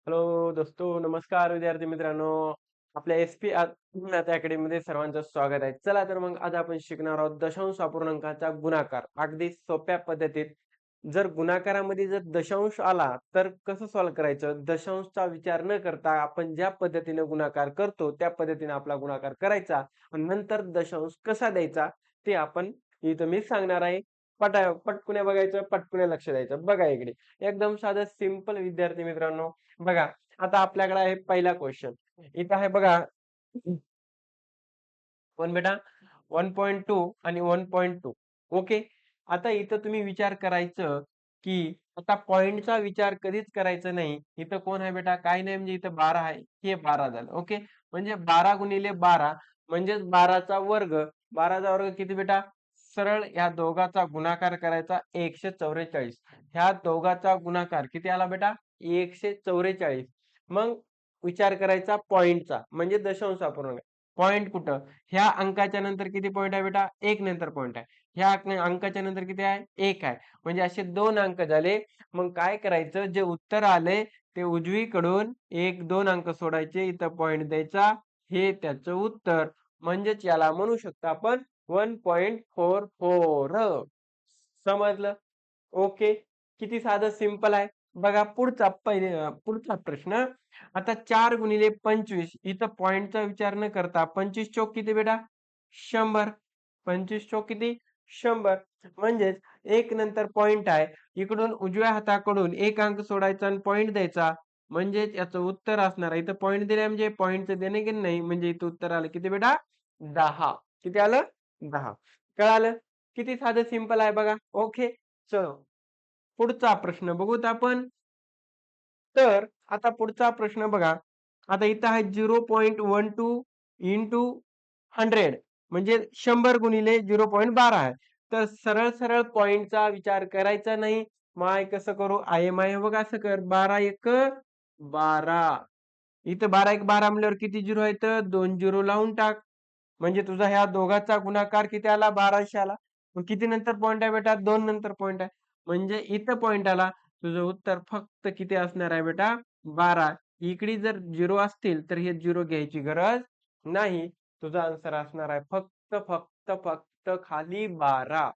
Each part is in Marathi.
हॅलो दोस्तो, नमस्कार विद्यार्थी मित्रांनो. आपल्या एस-पी मॅथ अकॅडमीमध्ये सर्वांचं स्वागत आहे. चला तर मग आज आपण शिकणार आहोत दशांश अपूर्णांकाचा गुणाकार. अगदी सोप्या पद्धतीत. जर गुणाकारामध्ये जर दशांश आला तर कसं सॉल्व्ह करायचं? दशांशचा विचार न करता आपण ज्या पद्धतीने गुणाकार करतो त्या पद्धतीने आपला गुणाकार करायचा आणि नंतर दशांश कसा द्यायचा ते आपण इथं मी सांगणार आहे. पटकुने बघायचं, पटकुने लक्ष द्यायचं. बघा इकडे एकदम साधं सिंपल विद्यार्थी मित्रांनो. बघा आता आपल्याकडे आहे पहिला क्वेश्चन. इथं आहे बघा पण बेटा 1.2 आणि 1.2. ओके. आता इथं तुम्ही विचार करायचं की आता पॉइंटचा विचार कधीच करायचा नाही. इथं कोण आहे बेटा? काही नाही म्हणजे इथं 12 आहे. हे 12 झालं. ओके. म्हणजे 12 गुणिले 12 म्हणजेच 12चा वर्ग. 12चा वर्ग किती बेटा? सरळ ह्या दोघाचा गुणाकार करायचा 144. ह्या दोघाचा गुणाकार किती आला बेटा? 144. मग विचार करायचा पॉइंटचा म्हणजे दशांश अपूर्णांक. पॉइंट कुठं? ह्या अंकाच्या नंतर किती पॉइंट आहे बेटा? 1 नंतर पॉइंट आहे. ह्या अंकाच्या नंतर किती आहे? 1 आहे. म्हणजे असे 2 अंक झाले. मग काय करायचं? जे उत्तर आले ते उजवीकडून 1-2 अंक सोडायचे. इथं पॉइंट द्यायचा. हे त्याचं उत्तर. म्हणजेच याला म्हणू शकतो आपण 1.44. समजलं? ओके. किती साधं सिंपल आहे. बघा पुढचा प्रश्न. आता 4 गुणिले 25 इथं पॉइंटचा विचार न करता 25 चौक किती बेटा? 100. 25 चौक किती? 100. म्हणजेच 1 नंतर पॉइंट आहे. इकडून उजव्या हाताकडून 1 अंक सोडायचा आणि पॉइंट द्यायचा. म्हणजेच याचं उत्तर असणार आहे. इथं पॉइंट दिले म्हणजे पॉइंटचं देणे की नाही म्हणजे इथं उत्तर आलं किती बेटा? 10. किती आलं? 10. कळालं? किती साधं सिंपल आहे बघा. ओके. चलो पुढचा प्रश्न बघूत आपण. तर आता पुढचा प्रश्न बघा. आता इथं आहे 0.12 इंटू 100 म्हणजे 100 गुणिले 0.12 आहे. तर सरळ सरळ पॉइंटचा विचार करायचा नाही. माय कसं करू? आहे माय बघा असं कर. 12 एक 12. इथं 12 एक 12 म्हणल्यावर किती झिरो आहेत? 2 झिरो लावून टाक. म्हणजे तुझा ह्या दोघाचा गुणाकार किती आला? 1200 आला. मग किती नंतर पॉइंट आहे बेटा? 2 नंतर पॉइंट आहे. म्हणजे इथं पॉइंट आला. तुझं उत्तर फक्त किती असणार आहे बेटा? 12. इकडे जर 0 असतील तर हे 0 घ्यायची गरज नाही. तुझा आन्सर असणार आहे फक्त खाली 12.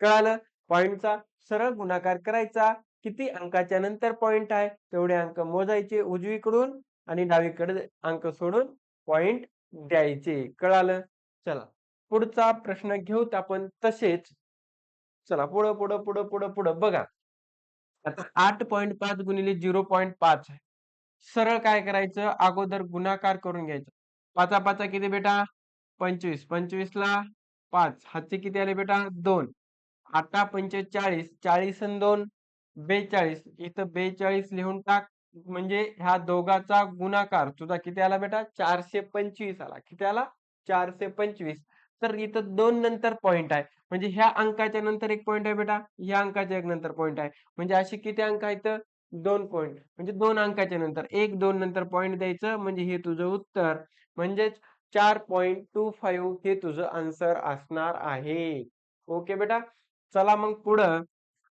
कळालं? पॉइंटचा सरळ गुणाकार करायचा. किती अंकाच्या नंतर पॉइंट आहे तेवढे अंक मोजायचे उजवीकडून आणि डावीकडे अंक सोडून पॉइंट द्यायचे. कळालं? चला पुढचा प्रश्न घेऊत आपण तसेच. चला पुढं पुढं पुढं पुढं पुढं बघा. आता 8.5 गुणिले 0.5 आहे. सरळ काय करायचं? अगोदर गुणाकार करून घ्यायचा. 5 5 किती बेटा? 25. 25 ला 5 हातचे किती आले बेटा? 2. आता 45 40 आणि 2 42. इथं 42 लिहून टाक. म्हणजे ह्या दोघाचा गुणाकार तुझा किती आला बेटा? 425 आला. किती आला? 425. तर इथं 2 नंतर पॉइंट आहे. म्हणजे ह्या अंकाच्या नंतर एक पॉइंट आहे बेटा. ह्या अंकाच्या एक नंतर पॉइंट आहे. म्हणजे असे किती अंक आहेत? 2 पॉइंट. म्हणजे 2 अंकाच्या नंतर 1 2 नंतर पॉइंट द्यायचं म्हणजे हे तुझं उत्तर. म्हणजेच 4.25 हे तुझं आन्सर असणार आहे. ओके बेटा. चला मग पुढं.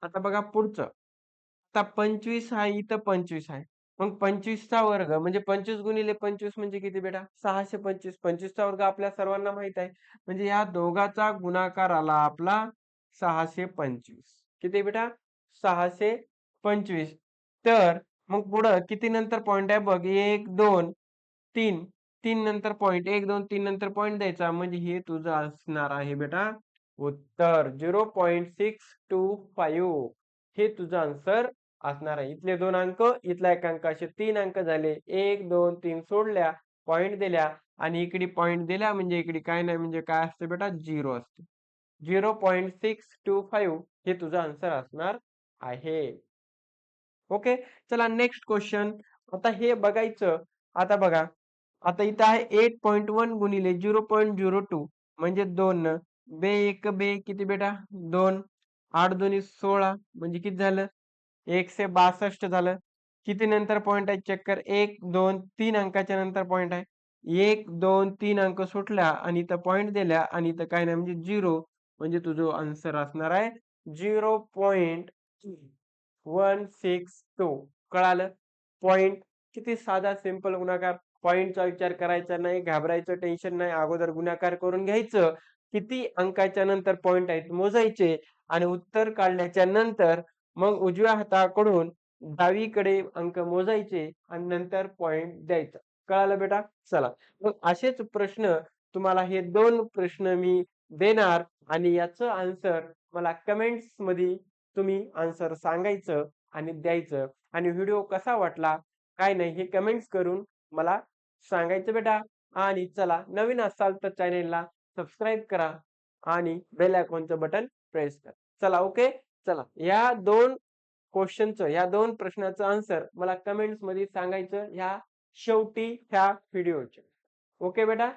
आता बघा पुढचं. आता 25 आहे इथं 25 आहे. मग 25 चा वर्ग म्हणजे 25 गुणिले 25 म्हणजे किती बेटा? 625. 25 चा वर्ग आपल्या सर्वांना माहित आहे. म्हणजे या दोघाचा गुणाकार आला आपला 625. किती बेटा? 625. तर मग पुढं किती नंतर पॉइंट आहे बघ. 1 2 3. 3 नंतर पॉइंट 1 2 3 नंतर पॉइंट द्यायचा म्हणजे हे तुझं असणार आहे बेटा उत्तर 0.625. हे तुझं आन्सर असणार आहे. इथले 2 अंक, इथला 1 अंक असे 3 अंक झाले. 1 2 3 सोडल्या, पॉइंट दिल्या आणि इकडे पॉइंट दिल्या म्हणजे इकडे काय नाही म्हणजे काय असतं बेटा? 0 असते. 0.625 हे तुझं आन्सर असणार आहे. ओके. चला नेक्स्ट क्वेश्चन. आता हे बघायचं. आता बघा. आता इथं आहे 8.1 गुणिले 0.02 म्हणजे 2 बे एक बे किती बेटा? 2. 8 दोन्ही 16 म्हणजे किती झालं? 162 झालं. किती नंतर पॉइंट आहे चेक कर. 1 2 3 अंकाच्या नंतर पॉइंट आहे. 1 2 3 अंक सुटल्या आणि इथं पॉइंट दिल्या आणि इथं काय नाही म्हणजे 0 म्हणजे तुझं आन्सर असणार आहे 0.162. कळालं? पॉइंट किती साधा सिंपल गुणाकार. पॉइंटचा विचार करायचा नाही, घाबरायचं टेन्शन नाही. अगोदर गुणाकार करून घ्यायचं. किती अंकाच्या नंतर पॉइंट आहेत मोजायचे आणि उत्तर काढल्याच्या नंतर मग उजव्या हाताकडून डावीकडे अंक मोजायचे आणि नंतर पॉइंट द्यायचा. कळालं बेटा? चला. मग असेच प्रश्न तुम्हाला हे 2 प्रश्न मी देणार आणि याचं आन्सर मला कमेंट्समध्ये तुम्ही आन्सर सांगायचं आणि द्यायचं आणि व्हिडिओ कसा वाटला, काय नाही हे कमेंट्स करून मला सांगायचं बेटा. आणि चला नवीन असाल तर चॅनेलला सबस्क्राईब करा आणि बेल आयकॉनचं बटन प्रेस करा. चला ओके. चला या 2 क्वेशनचं या 2 प्रश्नाचं आन्सर मला कमेंट्समध्ये सांगायचं ह्या शेवटी ह्या व्हिडिओच्या. ओके बेटा?